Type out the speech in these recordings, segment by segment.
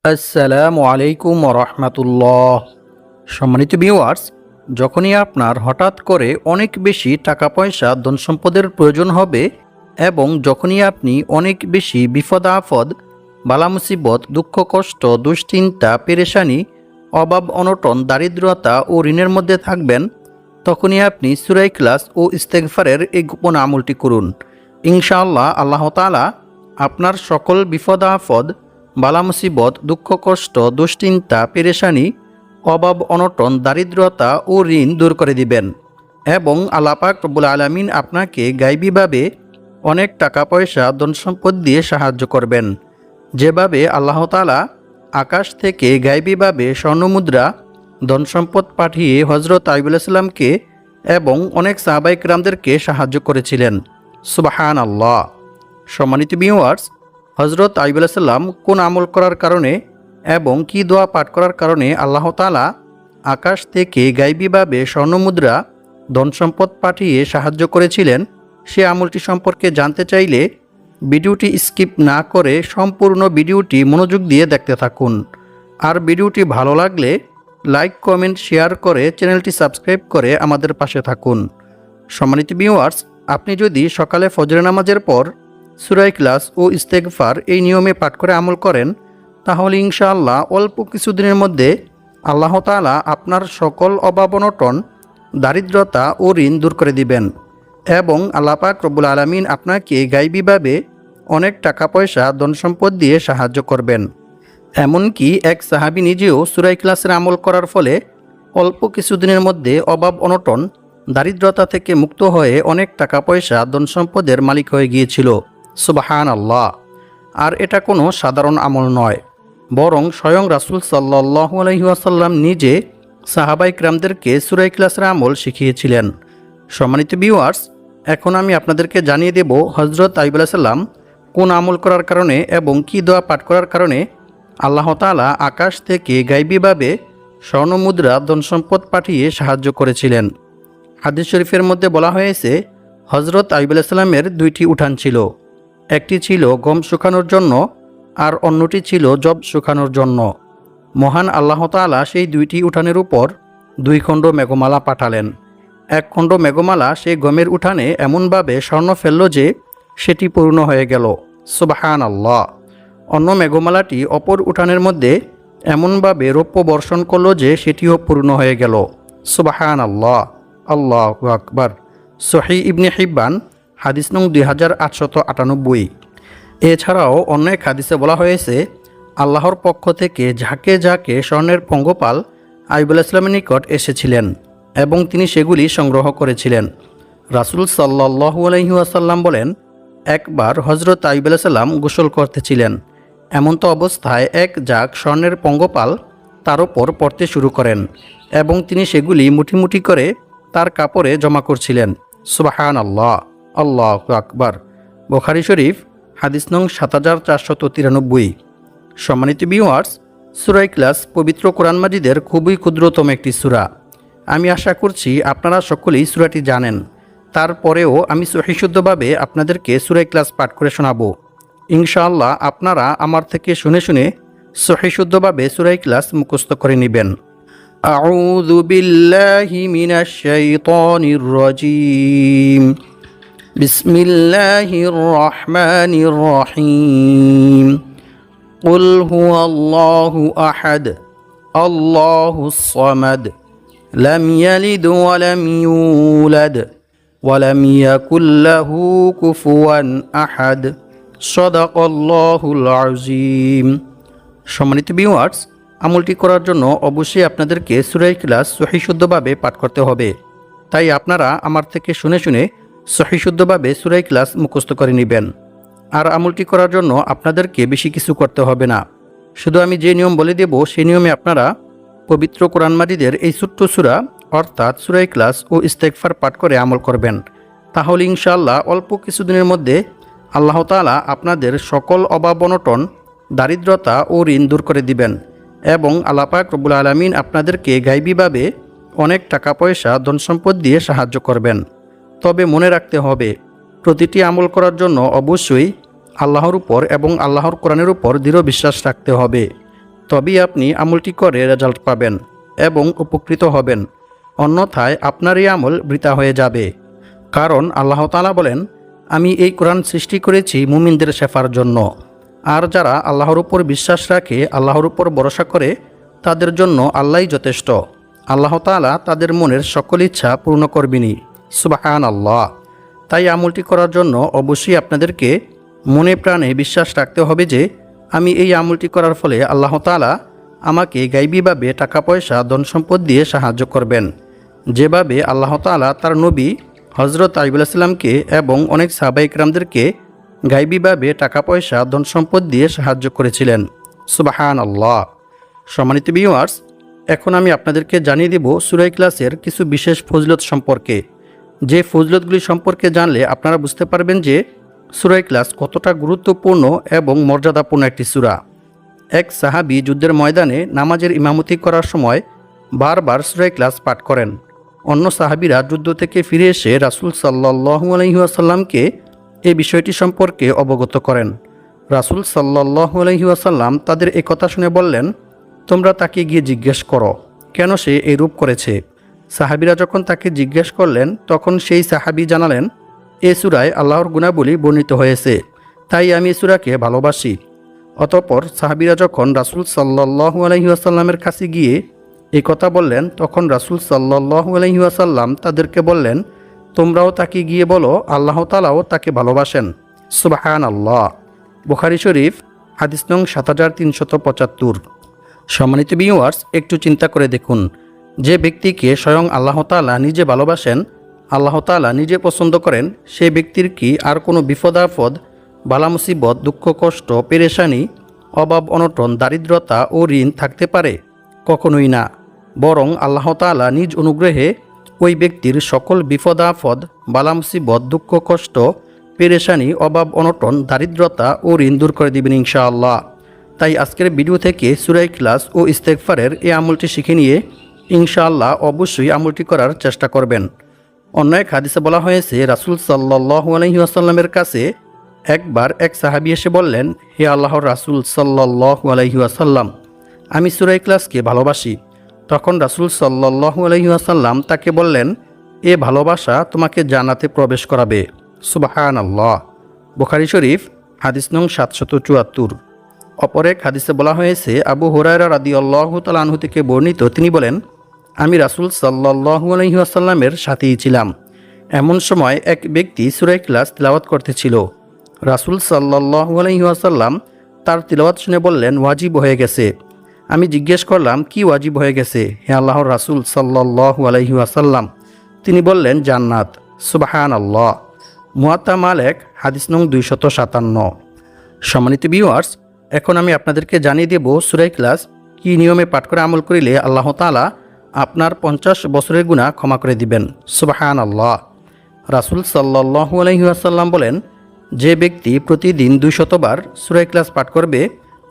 আসসালামু আলাইকুম রহমতুল্লাহ। সম্মানিত ভিউয়ার্স, যখনই আপনার হঠাৎ করে অনেক বেশি টাকা পয়সা ধন সম্পদের প্রয়োজন হবে এবং যখনই আপনি অনেক বেশি বিপদ আপদ বালা মুসিবত দুঃখ কষ্ট দুশ্চিন্তা পেরেশানি অভাব অনটন দারিদ্রতা ও ঋণের মধ্যে থাকবেন, তখনই আপনি সূরা ইখলাস ও ইস্তেগফারের এই গোপন আমলটি করুন। ইনশাআল্লাহ আল্লাহ তাআলা আপনার সকল বিপদ আপদ বালা মুসিবত দুঃখ কষ্ট দুশ্চিন্তা পেরেশানি অভাব অনটন দারিদ্রতা ও ঋণ দূর করে দিবেন এবং আল্লাহ পাক রব্বুল আলামিন আপনাকে গায়বীভাবে অনেক টাকা পয়সা ধন সম্পদ দিয়ে সাহায্য করবেন। যেভাবে আল্লাহ তাআলা আকাশ থেকে গায়বীভাবে স্বর্ণমুদ্রা ধন সম্পদ পাঠিয়ে হযরত আইয়ুব আলাইহিস সালামকে এবং অনেক সাহাবায়ে কেরামদেরকে সাহায্য করেছিলেন। সুবহানাল্লাহ। সম্মানিত ভিউয়ার্স, হযরত আইয়ুব আলাইহিস সালাম কোন আমল করার কারণে এবং কি দোয়া পাঠ করার কারণে আল্লাহ তাআলা আকাশ থেকে গায়বীভাবে স্বর্ণমুদ্রা ধন সম্পদ পাঠিয়ে সাহায্য করেছিলেন, সে আমলটি সম্পর্কে জানতে চাইলে ভিডিওটি স্কিপ না করে সম্পূর্ণ ভিডিওটি মনোযোগ দিয়ে দেখতে থাকুন। আর ভিডিওটি ভালো লাগলে লাইক কমেন্ট শেয়ার করে চ্যানেলটি সাবস্ক্রাইব করে আমাদের পাশে থাকুন। সম্মানিত ভিউয়ার্স, আপনি যদি সকালে ফজরের নামাজের পর সূরা ইখলাস ও ইস্তেগফার এই নিয়মে পাঠ করে আমল করেন, তাহলে ইনশাআল্লাহ অল্প কিছুদিনের মধ্যে আল্লাহ তাআলা আপনার সকল অভাব অনটন দারিদ্রতা ও ঋণ দূর করে দিবেন এবং আল্লাহ পাক রব্বুল আলামিন আপনাকে গায়বীভাবে অনেক টাকা পয়সা ধন সম্পদ দিয়ে সাহায্য করবেন। এমনকি এক সাহাবী নিজেও সূরা ইখলাসের আমল করার ফলে অল্প কিছুদিনের মধ্যে অভাব অনটন দারিদ্রতা থেকে মুক্ত হয়ে অনেক টাকা পয়সা ধন সম্পদের মালিক হয়ে গিয়েছিল। সুবহানাল্লাহ। আর এটা কোনো সাধারণ আমল নয়, বরং স্বয়ং রাসূল সাল্লাল্লাহু আলাইহি ওয়াসাল্লাম নিজে সাহাবায়ে কেরামদেরকে সূরা ইখলাসের আমল শিখিয়েছিলেন। সম্মানিত ভিউয়ার্স, এখন আমি আপনাদেরকে জানিয়ে দেব হযরত আইয়ুব আলাইহিস সালাম কোন আমল করার কারণে এবং কি দোয়া পাঠ করার কারণে আল্লাহ তাআলা আকাশ থেকে গায়বীভাবে স্বর্ণমুদ্রা ধন সম্পদ পাঠিয়ে সাহায্য করেছিলেন। হাদিস শরীফের মধ্যে বলা হয়েছে, হযরত আইয়ুব আলাইহিস সালামের দুইটি উঠান ছিল, একটি ছিল গম শুকানোর জন্য আর অন্যটি ছিল যব শুকানোর জন্য। মহান আল্লাহ তাআলা সেই দুইটি উঠানের উপর দুই খণ্ড মেঘমালা পাঠালেন। এক খণ্ড মেঘমালা সেই গমের উঠানে এমনভাবে স্বর্ণ ফেলল যে সেটি পূর্ণ হয়ে গেল। সুবহানাল্লাহ। অন্য মেঘমালাটি অপর উঠানের মধ্যে এমনভাবে রৌপ্য বর্ষণ করল যে সেটিও পূর্ণ হয়ে গেল। সুবহানাল্লাহ। আল্লাহু আকবার। সহিহ ইবনে হিব্বান হাদিস নং 2898। এছাড়াও অন্য এক হাদিসে বলা হয়েছে, আল্লাহর পক্ষ থেকে ঝাঁকে ঝাঁকে স্বর্ণের পঙ্গপাল আইয়ুব আলাইহিস সালামের নিকট এসেছিলেন এবং তিনি সেগুলি সংগ্রহ করেছিলেন। রাসূল সাল্লাল্লাহু আলাইহি ওয়াসাল্লাম বলেন, একবার হযরত আইয়ুব আলাইহিস সালাম গোসল করতেছিলেন, এমন তো অবস্থায় এক ঝাঁক স্বর্ণের পঙ্গপাল তার উপর পড়তে শুরু করেন এবং তিনি সেগুলি মুঠি মুঠি করে তার কাপড়ে জমা করছিলেন। সুবহানাল্লাহ। আল্লাহু আকবার। বুখারী শরীফ হাদিস নং 7493। সম্মানিত ভিউয়ার্স, সূরা ইখলাস পবিত্র কোরআন মাজিদের খুবই ক্ষুদ্রতম একটি সূরা। আমি আশা করছি আপনারা সকলেই সূরাটি জানেন। তারপরেও আমি সহিশুদ্ধভাবে আপনাদেরকে সূরা ইখলাস পাঠ করে শোনাবো। ইনশাআল্লাহ আপনারা আমার থেকে শুনে শুনে সহিশুদ্ধভাবে সূরা ইখলাস মুখস্থ করে নেবেন। আউযু বিল্লাহি মিনাশ শাইতানির রাজীম। বিসমিল্লাহির রহমানির রহিম। কুল হুয়াল্লাহু আহাদ, আল্লাহুস সামাদ, লাম ইয়ালিদ ওয়া লাম ইউলাদ ওয়া লাম ইয়াকুল লাহু কুফুয়ান আহাদ। সাদাকাল্লাহুল আযীম। সম্মানিত ভিউয়ার্স, আমলটি করার জন্য অবশ্যই আপনাদেরকে সূরা ইখলাস সহিশুদ্ধভাবে পাঠ করতে হবে। তাই আপনারা আমার থেকে শুনে শুনে সহিশুদ্ধভাবে সূরা ইখলাস মুখস্থ করে নেবেন। আর আমলটি করার জন্য আপনাদেরকে বেশি কিছু করতে হবে না, শুধু আমি যে নিয়ম বলে দেব সেই নিয়মে আপনারা পবিত্র কোরআন মাজিদের এই ছোট্ট সূরা অর্থাৎ সূরা ইখলাস ও ইস্তেগফার পাঠ করে আমল করবেন। তাহলে ইনশাআল্লাহ অল্প কিছুদিনের মধ্যে আল্লাহ তাআলা আপনাদের সকল অভাব অনটন দারিদ্রতা ও ঋণ দূর করে দিবেন এবং আল্লাহ পাক রব্বুল আলামিন আপনাদেরকে গায়বীভাবে অনেক টাকা পয়সা ধন সম্পদ দিয়ে সাহায্য করবেন। তবে মনে রাখতে হবে, প্রতিটি আমল করার জন্য অবশ্যই আল্লাহর উপর এবং আল্লাহর কোরআনের উপর দৃঢ় বিশ্বাস রাখতে হবে। তবেই আপনি আমলটি করে রেজাল্ট পাবেন এবং উপকৃত হবেন। অন্যথায় আপনার এই আমল বৃথা হয়ে যাবে। কারণ আল্লাহ তাআলা বলেন, আমি এই কোরআন সৃষ্টি করেছি মুমিনদের শেফার জন্য। আর যারা আল্লাহর উপর বিশ্বাস রাখে, আল্লাহর উপর ভরসা করে, তাদের জন্য আল্লাহই যথেষ্ট। আল্লাহ তাআলা তাদের মনের সকল ইচ্ছা পূর্ণ করবেনই। সুবহানাল্লাহ। তাই আমলটি করার জন্য অবশ্যই আপনাদেরকে মনে প্রাণে বিশ্বাস রাখতে হবে যে আমি এই আমলটি করার ফলে আল্লাহ তাআলা আমাকে গায়বীভাবে টাকা পয়সা ধন সম্পদ দিয়ে সাহায্য করবেন, যেভাবে আল্লাহ তাআলা তার নবী হযরত আইয়ুব আলাইহিস সালামকে এবং অনেক সাহাবায়ে কেরামদেরকে গায়বীভাবে টাকা পয়সা ধন সম্পদ দিয়ে সাহায্য করেছিলেন। সুবহানাল্লাহ। সম্মানিত ভিউয়ার্স, এখন আমি আপনাদেরকে জানিয়ে দেব সূরা ইখলাসের কিছু বিশেষ ফজিলত সম্পর্কে। যে ফজিলতগুলি সম্পর্কে জানলে আপনারা বুঝতে পারবেন যে সূরা ইখলাস কতটা গুরুত্বপূর্ণ এবং মর্যাদাপূর্ণ একটি সূরা। এক সাহাবী যুদ্ধের ময়দানে নামাজের ইমামতি করার সময় বারবার সূরা ইখলাস পাঠ করেন। অন্য সাহাবীরা যুদ্ধ থেকে ফিরে এসে রাসূল সাল্লাল্লাহু আলাইহি ওয়াসাল্লামকে এই বিষয়টি সম্পর্কে অবগত করেন। রাসূল সাল্লাল্লাহু আলাইহি ওয়াসাল্লাম তাদের এই কথা শুনে বললেন, তোমরা তাকে গিয়ে জিজ্ঞেস করো কেন সে এই রূপ করেছে। সাহাবীরা যখন তাকে জিজ্ঞেস করলেন, তখন সেই সাহাবী জানালেন, এ সূরায় আল্লাহর গুণাবলী বর্ণিত হয়েছে, তাই আমি এই সূরাকে ভালোবাসি। অতঃপর সাহাবীরা যখন রাসূল সাল্লাল্লাহু আলাইহি ওয়াসাল্লামের কাছে গিয়ে এই কথা বললেন, তখন রাসূল সাল্লাল্লাহু আলাইহি ওয়াসাল্লাম তাদেরকে বললেন, তোমরাও তাকে গিয়ে বলো আল্লাহ তাআলাও তাকে ভালোবাসেন। সুবহানাল্লাহ। বুখারী শরীফ, হাদিস নং 7375। সম্মানিত ভিউয়ার্স, একটু চিন্তা করে দেখুন, যে ব্যক্তিকে স্বয়ং আল্লাহ তাআলা নিজে ভালোবাসেন, আল্লাহ তাআলা নিজে পছন্দ করেন, সেই ব্যক্তির কি আর কোনো বিপদ আপদ, বালা মুসিবত, দুঃখ কষ্ট, পেরেশানি, অভাব অনটন, দারিদ্রতা ও ঋণ থাকতে পারে? কখনোই না। বরং আল্লাহ তাআলা নিজ অনুগ্রহে ওই ব্যক্তির সকল বিপদ আপদ, বালা মুসিবত, দুঃখ কষ্ট, পেরেশানি, অভাব অনটন, দারিদ্রতা ও ঋণ দূর করে দিবেন ইনশাআল্লাহ। তাই আজকের ভিডিও থেকে সূরা ইখলাস ও ইস্তেগফারের এই আমলটি শিখে নিয়ে ইনশাআল্লাহ অবশ্যই আমলটি করার চেষ্টা করবেন। অন্য এক হাদিসে বলা হয়েছে, রাসূল সাল্লাল্লাহু আলাইহি ওয়াসাল্লামের কাছে একবার এক সাহাবী এসে বললেন, হে আল্লাহর রাসূল সাল্লাল্লাহু আলাইহি ওয়াসাল্লাম, আমি সূরা ইখলাসকে ভালোবাসি। তখন রাসূল সাল্লাল্লাহু আলাইহি ওয়াসাল্লাম তাকে বললেন, এ ভালোবাসা তোমাকে জান্নাতে প্রবেশ করাবে। সুবহানাল্লাহ। বুখারী শরীফ, হাদিস নং 774। অপর এক হাদিসে বলা হয়েছে, আবু হুরায়রা রাদিয়াল্লাহু তাআলা আনহু থেকে বর্ণিত, তিনি বলেন, আমি রাসূল সাল্লাল্লাহু আলাইহি ওয়াসাল্লামের সাথেই ছিলাম। এমন সময় এক ব্যক্তি সূরা ইখলাস তিলাওয়াত করতেছিল। রাসূল সাল্লাল্লাহু আলাইহি ওয়াসাল্লাম তার তিলাওয়াত শুনে বললেন, ওয়াজিব হয়ে গেছে। আমি জিজ্ঞেস করলাম, কি ওয়াজিব হয়ে গেছে হে আল্লাহর রাসূল সাল্লাল্লাহু আলাইহি ওয়াসাল্লাম? তিনি বললেন, জান্নাত। সুবহানাল্লাহ। মুয়াত্তা মালিক, হাদিস নং 257। সম্মানিত ভিউয়ার্স, এখন আমি আপনাদেরকে জানিয়ে দেব সূরা ইখলাস কি নিয়মে পাঠ করে আমল করিলে আল্লাহ তাআলা আপনার 50 বছরের গুনাহ ক্ষমা করে দিবেন। সুবহানাল্লাহ। রাসূল সাল্লাল্লাহু আলাইহি ওয়াসাল্লাম বলেন, যে ব্যক্তি প্রতিদিন 200 বার সূরা ইখলাস পাঠ করবে,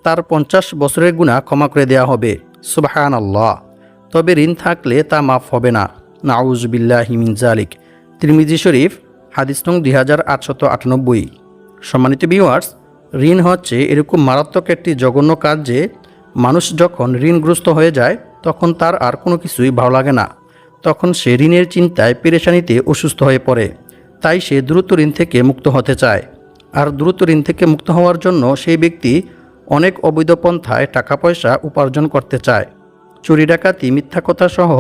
তার 50 বছরের গুনাহ ক্ষমা করে দেওয়া হবে। সুবহানাল্লাহ। তবে ঋণ থাকলে তা মাফ হবে না। নাউযু বিল্লাহি মিন যালিক। তিরমিজি শরীফ, হাদিস নং 2898। সম্মানিত ভিউয়ার্স, ঋণ হচ্ছে এরকম মারাত্মক একটি জঘন্য কাজ যে মানুষ যখন ঋণগ্রস্ত হয়ে যায় তখন তার আর কোনো কিছুই ভালো লাগে না। তখন সে ঋণের চিন্তায় পেরেশানিতে অসুস্থ হয়ে পড়ে। তাই সে দ্রুত ঋণ থেকে মুক্ত হতে চায়। আর দ্রুত ঋণ থেকে মুক্ত হওয়ার জন্য সেই ব্যক্তি অনেক অবৈধ পন্থায় টাকা পয়সা উপার্জন করতে চায়। চুরি ডাকাতি, মিথ্যা কথা সহ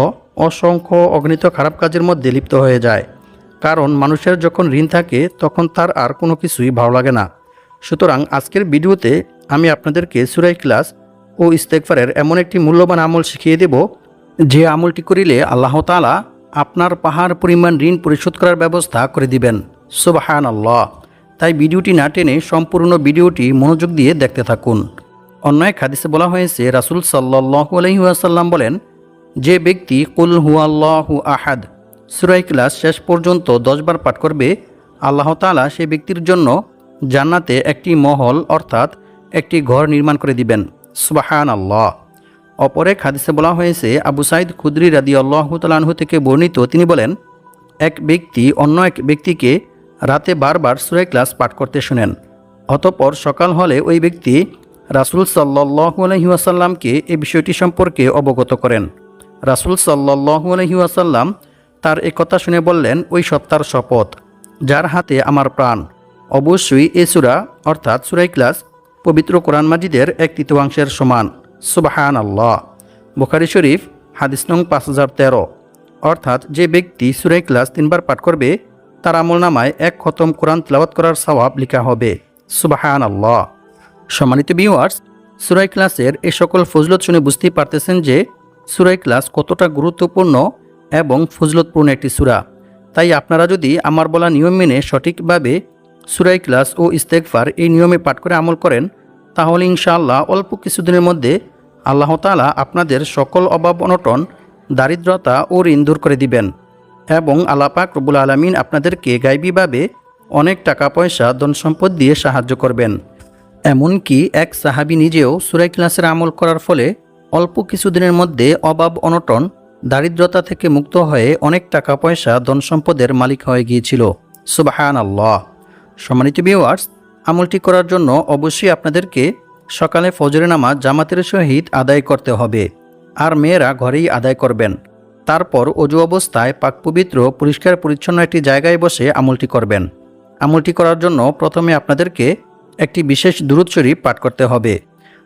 অসংখ্য অগণিত খারাপ কাজের মধ্যে লিপ্ত হয়ে যায়। কারণ মানুষের যখন ঋণ থাকে তখন তার আর কোনো কিছুই ভালো লাগে না। সুতরাং আজকের ভিডিওতে আমি আপনাদেরকে সূরা ইখলাস ও ইস্তেগফারের এমন একটি মূল্যবান আমল শিখিয়ে দেব, যে আমলটি করিলে আল্লাহ তাআলা আপনার পাহাড় পরিমাণ ঋণ পরিশোধ করার ব্যবস্থা করে দিবেন। সুবহানাল্লাহ। তাই ভিডিওটি না টেনে সম্পূর্ণ ভিডিওটি মনোযোগ দিয়ে দেখতে থাকুন। অন্য এক হাদিসে বলা হয়েছে, রাসূল সাল্লাল্লাহু আলাইহি ওয়াসাল্লাম বলেন, যে ব্যক্তি কুল হুয়াল্লাহু আহাদ সূরা ইখলাস শেষ পর্যন্ত 10 বার পাঠ করবে, আল্লাহ তাআলা সেই ব্যক্তির জন্য জান্নাতে একটি মহল অর্থাৎ একটি ঘর নির্মাণ করে দিবেন। সুবহানাল্লাহ। অপর এক হাদিসে বলা হয়েছে, আবু সাঈদ খুদরি রাদিয়াল্লাহু তাআলা আনহু থেকে বর্ণিত, তিনি বলেন, এক ব্যক্তি অন্য এক ব্যক্তিকে রাতে বারবার সূরা ইখলাস পাঠ করতে শুনেন। অতঃপর সকাল হলে ওই ব্যক্তি রাসূল সাল্লাল্লাহু আলাইহি ওয়াসাল্লামকে এই বিষয়টি সম্পর্কে অবগত করেন। রাসূল সাল্লাল্লাহু আলাইহি ওয়াসাল্লাম তার এই কথা শুনে বললেন, ওই সত্তার শপথ যার হাতে আমার প্রাণ, অবশ্যই এ সূরা অর্থাৎ সূরা ইখলাস পবিত্র কোরআন মাজিদের 1/3 সমান। সুবহানাল্লাহ। বুখারী শরীফ হাদিস নং 5013। অর্থাৎ যে ব্যক্তি সূরা ইখলাস 3 বার পাঠ করবে তার আমলনামায় 1 খতম কোরআন তিলাওয়াত করার সওয়াব লেখা হবে। সুবহানাল্লাহ। সম্মানিত ভিউয়ার্স, সূরা ইখলাসের এই সকল ফজিলত শুনে বুঝতেই পারতেছেন যে সূরা ইখলাস কতটা গুরুত্বপূর্ণ এবং ফজিলতপূর্ণ একটি সূরা। তাই আপনারা যদি আমার বলা নিয়ম মেনে সঠিকভাবে সূরা ইখলাস ও ইস্তেগফার এই নিয়মে পাঠ করে আমল করেন, তাহলে ইনশাআল্লাহ অল্প কিছুদিনের মধ্যে আল্লাহ তাআলা আপনাদের সকল অভাব অনটন, দারিদ্রতা ও ঋণ দূর করে দিবেন এবং আল্লাহ পাক রব্বুল আলামিন আপনাদেরকে গায়বীভাবে অনেক টাকা পয়সা ধন সম্পদ দিয়ে সাহায্য করবেন। এমনকি এক সাহাবী নিজেও সূরা ইখলাসের আমল করার ফলে অল্প কিছুদিনের মধ্যে অভাব অনটন, দারিদ্রতা থেকে মুক্ত হয়ে অনেক টাকা পয়সা ধন সম্পদের মালিক হয়ে গিয়েছিল। সুবহানাল্লাহ। সম্মানিত ভিউয়ার্স, আমলটি করার জন্য অবশ্যই আপনাদেরকে সকালে ফজরের নামাজ জামাতের সহিত আদায় করতে হবে, আর মেয়েরা ঘরেই আদায় করবেন। তারপর অজু অবস্থায় পাক পবিত্র পরিষ্কার পরিচ্ছন্ন একটি জায়গায় বসে আমলটি করবেন। আমলটি করার জন্য প্রথমে আপনাদেরকে একটি বিশেষ দুরূদ শরীফ পাঠ করতে হবে,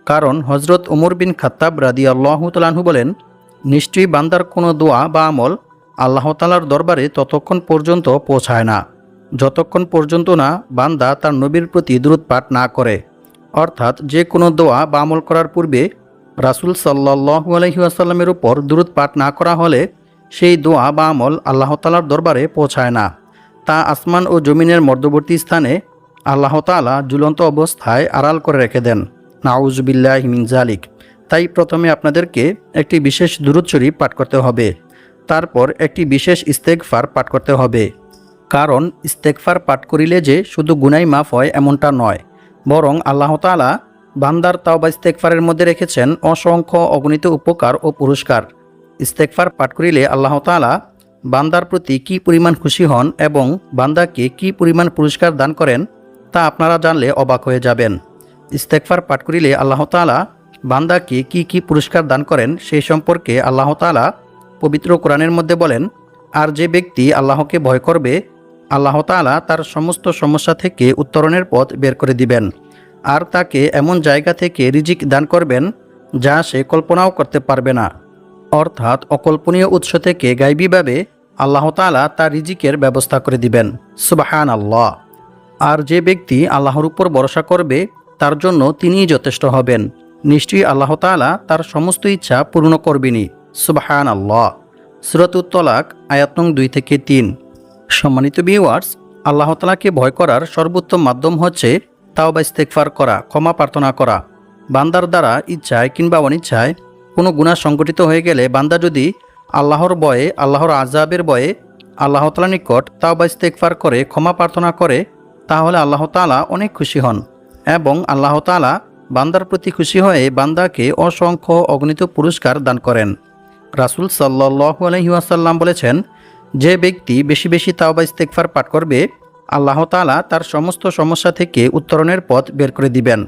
কারণ হযরত ওমর বিন খাত্তাব রাদিয়াল্লাহু তাআলা আনহু বলেন, নিশ্চয়ই বান্দার কোনো দোয়া বা আমল আল্লাহ তাআলার দরবারে ততক্ষণ পর্যন্ত পৌঁছায় না যতক্ষণ পর্যন্ত না বান্দা তার নবীর প্রতি দুরূদ পাঠ না করে। অর্থাৎ যে কোনো দোয়া বা আমল করার পূর্বে রাসূল সাল্লাল্লাহু আলাইহি ওয়াসাল্লামের উপর দুরূদ পাঠ না করা হলে সেই দোয়া বা আমল আল্লাহ তাআলার দরবারে পৌঁছায় না। তা আসমান ও জমিনের মধ্যবর্তী স্থানে আল্লাহ তাআলা ঝুলন্ত অবস্থায় আড়াল করে রেখে দেন। নাউযু বিল্লাহি মিন যালিক। তাই প্রথমে আপনাদেরকে একটি বিশেষ দুরূদ শরীফ পাঠ করতে হবে, তারপর একটি বিশেষ ইস্তেগফার পাঠ করতে হবে। কারণ ইস্তেগফার পাঠ করিলে যে শুধু গুনাহ মাফ হয় এমনটা নয়, বরং আল্লাহ তাআলা বান্দার তাওবা ইস্তেগফারের মধ্যে রেখেছেন অসংখ্য অগণিত উপকার ও পুরস্কার। ইস্তেগফার পাঠ করিলে আল্লাহ তাআলা বান্দার প্রতি কী পরিমাণ খুশি হন এবং বান্দাকে কী পরিমাণ পুরস্কার দান করেন তা আপনারা জানলে অবাক হয়ে যাবেন। ইস্তেগফার পাঠ করিলে আল্লাহ তাআলা বান্দাকে কী কী পুরস্কার দান করেন সেই সম্পর্কে আল্লাহ তাআলা পবিত্র কোরআনের মধ্যে বলেন, আর যে ব্যক্তি আল্লাহকে ভয় করবে আল্লাহ তাআলা তার সমস্ত সমস্যা থেকে উত্তরণের পথ বের করে দিবেন, আর তাকে এমন জায়গা থেকে রিজিক দান করবেন যা সে কল্পনাও করতে পারবে না। অর্থাৎ অকল্পনীয় উৎস থেকে গায়বীভাবে আল্লাহ তাআলা তার রিজিকের ব্যবস্থা করে দিবেন। সুবহানাল্লাহ। আর যে ব্যক্তি আল্লাহর উপর ভরসা করবে তার জন্য তিনিই যথেষ্ট হবেন, নিশ্চয়ই আল্লাহ তাআলা তার সমস্ত ইচ্ছা পূর্ণ করবেনই। সুবহানাল্লাহ। সূরাতুত তলাক আয়াত নং 2-3। সম্মানিত ভিউয়ার্স, আল্লাহ তাআলাকে ভয় করার সর্বোত্তম মাধ্যম হচ্ছে তাওবা ইস্তেগফার করা, ক্ষমা প্রার্থনা করা। বান্দার দ্বারা ইচ্ছায় কিংবা অনিচ্ছায় কোনো গুনাহ সংঘটিত হয়ে গেলে বান্দা যদি আল্লাহর ভয়ে, আল্লাহর আযাবের ভয়ে আল্লাহ তাআলার নিকট তাওবা ইস্তেগফার করে ক্ষমা প্রার্থনা করে, তাহলে আল্লাহ তাআলা অনেক খুশি হন এবং আল্লাহ তাআলা বান্দার প্রতি খুশি হয়ে বান্দাকে অসংখ্য অগণিত পুরস্কার দান করেন। রাসূল সাল্লাল্লাহু আলাইহি ওয়াসাল্লাম বলেছেন, যে ব্যক্তি বেশি বেশি তাওবা ইস্তেগফার পাঠ করবে আল্লাহ তাআলা তার সমস্ত সমস্যা থেকে উত্তরণের পথ বের করে দিবেন।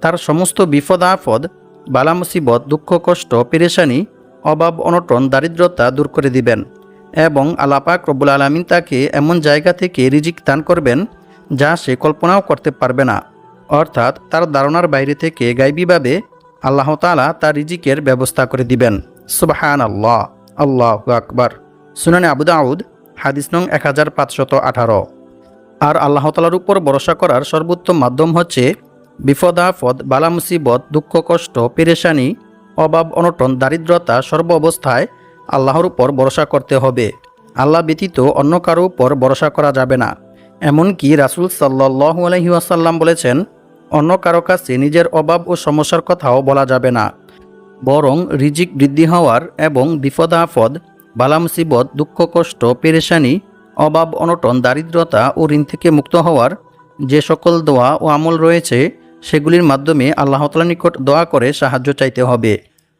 তার সমস্ত বিপদ আপদ, বালা মুসিবত, দুঃখ কষ্ট, পেরেশানি, অভাব অনটন, দারিদ্রতা দূর করে দিবেন এবং আল্লাহ পাক রব্বুল আলামিন তাকে এমন জায়গা থেকে রিজিক দান করবেন যা সে কল্পনাও করতে পারবে না। অর্থাৎ তার ধারণার বাইরে থেকে গায়বীভাবে আল্লাহ তাআলা তার রিজিকের ব্যবস্থা করে দিবেন। সুবহানাল্লাহ। আল্লাহু আকবার। সুনানে আবু দাউদ হাদিস নং 1518। আর আল্লাহ তাআলার উপর ভরসা করার সর্বোত্তম মাধ্যম হচ্ছে বিপদ আপদ, বালা মুসিবত, দুঃখ কষ্ট, পেরেশানি, অভাব অনটন, দারিদ্রতা সর্ব অবস্থায় আল্লাহর উপর ভরসা করতে হবে। আল্লাহ ব্যতীত অন্য কারো উপর ভরসা করা যাবে না। এমনকি রাসূল সাল্লাল্লাহু আলাইহি ওয়াসাল্লাম বলেছেন, অন্য কারো কাছে নিজের অভাব ও সমস্যার কথাও বলা যাবে না, বরং রিজিক বৃদ্ধি হওয়ার এবং বিপদ আপদ, বালা মুসিবত, দুঃখ কষ্ট, পেরেশানি, অভাব অনটন, দারিদ্রতা ও ঋণ থেকে মুক্ত হওয়ার যে সকল দোয়া ও আমল রয়েছে সেগুলির মাধ্যমে আল্লাহ তাআলার নিকট দোয়া করে সাহায্য চাইতে হবে।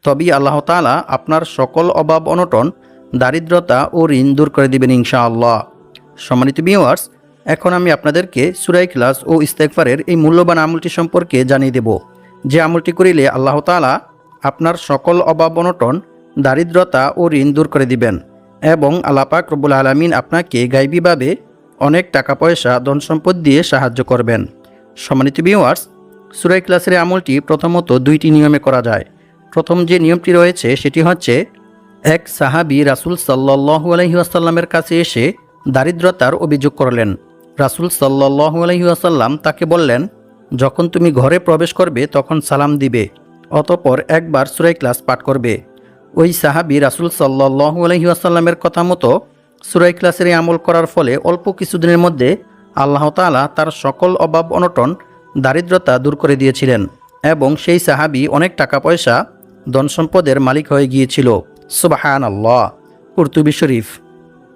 তবেই আল্লাহ তাআলা আপনার সকল অভাব অনটন, দারিদ্রতা ও ঋণ দূর করে দিবেন ইনশাআল্লাহ। সম্মানিত ভিউয়ার্স, এখন আমি আপনাদেরকে সূরা ইখলাস ও ইস্তেগফারের এই মূল্যবান আমলটি সম্পর্কে জানিয়ে দেব যে আমলটি করিলে আল্লাহ তাআলা আপনার সকল অভাব অনটন, দারিদ্রতা ও ঋণ দূর করে দিবেন এবং আল্লাহ পাক রব্বুল আলামিন আপনাকে গায়বীভাবে অনেক টাকা পয়সা ধন সম্পদ দিয়ে সাহায্য করবেন। সম্মানিত ভিউয়ার্স, সূরা ইখলাসের আমলটি প্রথমত দুইটি নিয়মে করা যায়। প্রথম যে নিয়মটি রয়েছে সেটি হচ্ছে, এক সাহাবী রাসূল সাল্লাল্লাহু আলাইহি ওয়াসাল্লামের কাছে এসে দারিদ্রতার অভিযোগ করলেন। রাসূল সাল্লাল্লাহু আলাইহি ওয়াসাল্লাম তাকে বললেন, যখন তুমি ঘরে প্রবেশ করবে তখন সালাম দিবে, অতঃপর একবার সূরা ইখলাস পাঠ করবে। ওই সাহাবী রাসূল সাল্লাল্লাহু আলাইহি ওয়াসাল্লামের কথা মতো সূরা ইখলাসের এই আমল করার ফলে অল্প কিছুদিনের মধ্যে আল্লাহ তাআলা তার সকল অভাব অনটন, দারিদ্রতা দূর করে দিয়েছিলেন এবং সেই সাহাবী অনেক টাকা পয়সা, ধন সম্পদের মালিক হয়ে গিয়েছিল। সুবহানাল্লাহ। কুরতুবী শরীফ।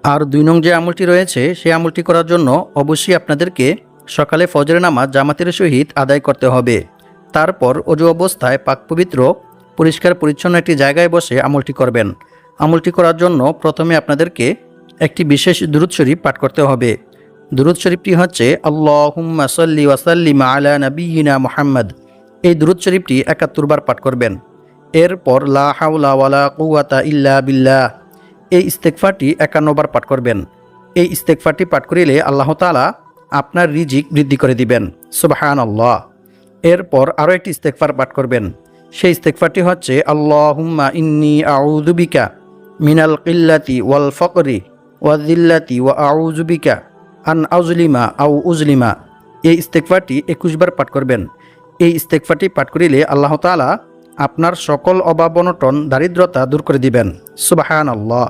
আর ২ নং যে আমলটি রয়েছে সেই আমলটি করার জন্য অবশ্যই আপনাদেরকে সকালে ফজরের নামাজ জামাতের সহিত আদায় করতে হবে। তারপর অজু অবস্থায় পাক পবিত্র পরিষ্কার পরিচ্ছন্ন একটি জায়গায় বসে আমলটি করবেন। আমলটি করার জন্য প্রথমে আপনাদেরকে একটি বিশেষ দুরূদ শরীফ পাঠ করতে হবে। দুরূদ শরীফটি হচ্ছে আল্লাহুম্মা সাল্লি ওয়া সাল্লিম আলা নাবিয়িনা মুহাম্মদ। এই দুরূদ শরীফটি ৭১ বার পাঠ করবেন। এরপর লা হাওলা ওয়ালা কুওয়াতা ইল্লা বিল্লাহ, এই ইস্তেগফারটি ৫১ বার পাঠ করবেন। এই ইস্তেগফারটি পাঠ করিলে আল্লাহ তাআলা আপনার রিজিক বৃদ্ধি করে দিবেন। সুবহানাল্লাহ। এরপর আরও একটি ইস্তেগফার পাঠ করবেন। সেই ইস্তেগফারটি হচ্ছে আল্লাহুম্মা ইন্নী আউযু বিকা মিনাল কিল্লাতি ওয়াল ফকরি ওয়া যিল্লাতি ওয়া আউযু বিকা আন আযলিমা আও উযলিমা। এই ইস্তেগফারটি ২১ বার পাঠ করবেন। এই ইস্তেগফারটি পাঠ করিলে আল্লাহ তাআলা আপনার সকল অভাব অনটন, দারিদ্রতা দূর করে দিবেন। সুবহানাল্লাহ।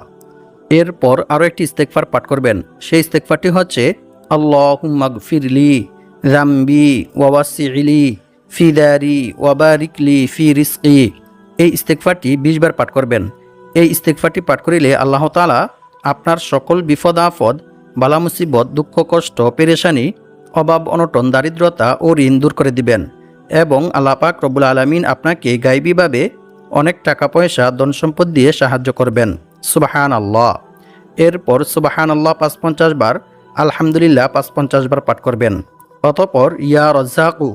এরপর আরও একটি ইস্তেগফার পাঠ করবেন। সেই ইস্তেগফারটি হচ্ছে আল্লাহুম্মা গফিরলি যামবি ওয়া ওয়াসি'লি ফি দারি ওয়া বারিকলি ফি রিজকি। এই ইস্তেগফারটি ২০ বার পাঠ করবেন। এই ইস্তেগফারটি পাঠ করিলে আল্লাহ তাআলা আপনার সকল বিপদ আপদ, বালা মুসিবত, দুঃখ কষ্ট, পেরেশানি, অভাব অনটন, দারিদ্রতা ও ঋণ দূর করে দিবেন এবং আল্লাহ পাক রব্বুল আলামিন আপনাকে গায়বীভাবে অনেক টাকা পয়সা, ধন সম্পদ দিয়ে সাহায্য করবেন। সুবহানাল্লাহ। এরপর সুবহানাল্লাহ ৫৫ বার, আলহামদুলিল্লাহ ৫৫ বার পাঠ করবেন। অতঃপর ইয়া রাজ্জাকু,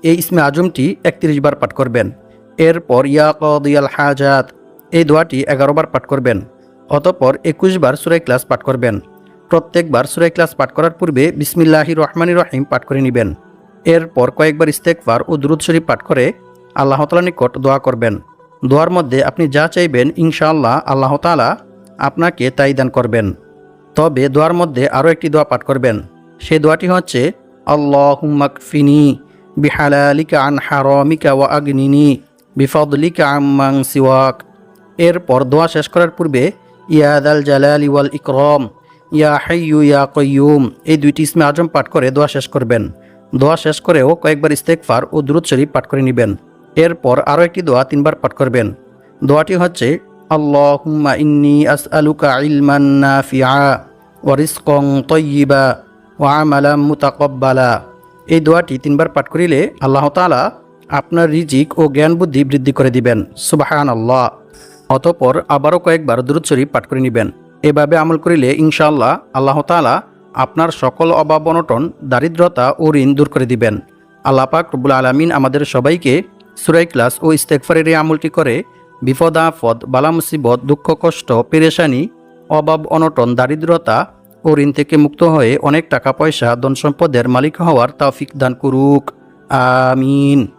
এই ইসমে আজমটি ৩১ বার পাঠ করবেন। এরপর ইয়া কাদিয়াল হাজাত, এই দোয়াটি ১১ বার পাঠ করবেন। অতঃপর ২১ বার সূরা ইখলাস পাঠ করবেন। প্রত্যেকবার সূরা ইখলাস পাঠ করার পূর্বে বিসমিল্লাহির রহমানির রহিম পাঠ করে নেবেন। এরপর কয়েকবার ইস্তেগফার ও দুরূদ শরীফ পাঠ করে আল্লাহ তাআলার নিকট দোয়া করবেন। দোয়ার মধ্যে আপনি যা চাইবেন ইনশাআল্লাহ আল্লাহ তাআলা আপনাকে তাই দান করবেন। তবে দোয়ার মধ্যে আরও একটি দোয়া পাঠ করবেন। সেই দোয়াটি হচ্ছে আল্লাহুম্মা কফিনি বিহালালিকা আন হারামিকা ওয়া আগনিনি বিফাদলিকা আম্মান সিওয়াক। এরপর দোয়া শেষ করার পূর্বে ইয়া দাল জালালি ওয়াল ইকরাম ইয়া হাইয়ু ইয়া কাইয়ুম, এই ২টি ইসমে আজম পাঠ করে দোয়া শেষ করবেন। দোয়া শেষ করেও কয়েকবার ইস্তেগফার ও দুরূদ শরীফ পাঠ করে নেবেন। এরপর আরও একটি দোয়া ৩ বার পাঠ করবেন। দোয়াটি হচ্ছে আল্লাহুম্মা ইন্নী আসআলুকা ইলমান নাফিআ ওয়া রিজকান তাইয়্যিবা ওয়া আমালান মুতাকাব্বালা। এই দোয়াটি ৩ বার পাঠ করিলে আল্লাহ তাআলা আপনার রিজিক ও জ্ঞান বুদ্ধি বৃদ্ধি করে দিবেন। সুবহানাল্লাহ। অতঃপর আবারও কয়েকবার দুরূদ শরীফ পাঠ করে নেবেন। এভাবে আমল করিলে ইনশাআল্লাহ আল্লাহ তাআলা আপনার সকল অভাব অনটন, দারিদ্রতা ও ঋণ দূর করে দিবেন। আল্লাহ পাক রব্বুল আলামিন আমাদের সবাইকে সূরা ইখলাস ও ইস্তেগফারের এই আমলটি করে বিপদ আপদ, বালা মুসিবত, দুঃখ কষ্ট, পেরেশানি, অভাব অনটন, দারিদ্রতা ও ঋণ থেকে মুক্ত হয়ে অনেক টাকা পয়সা, ধন সম্পদের মালিক হওয়ার তৌফিক দান করুক। আমিন।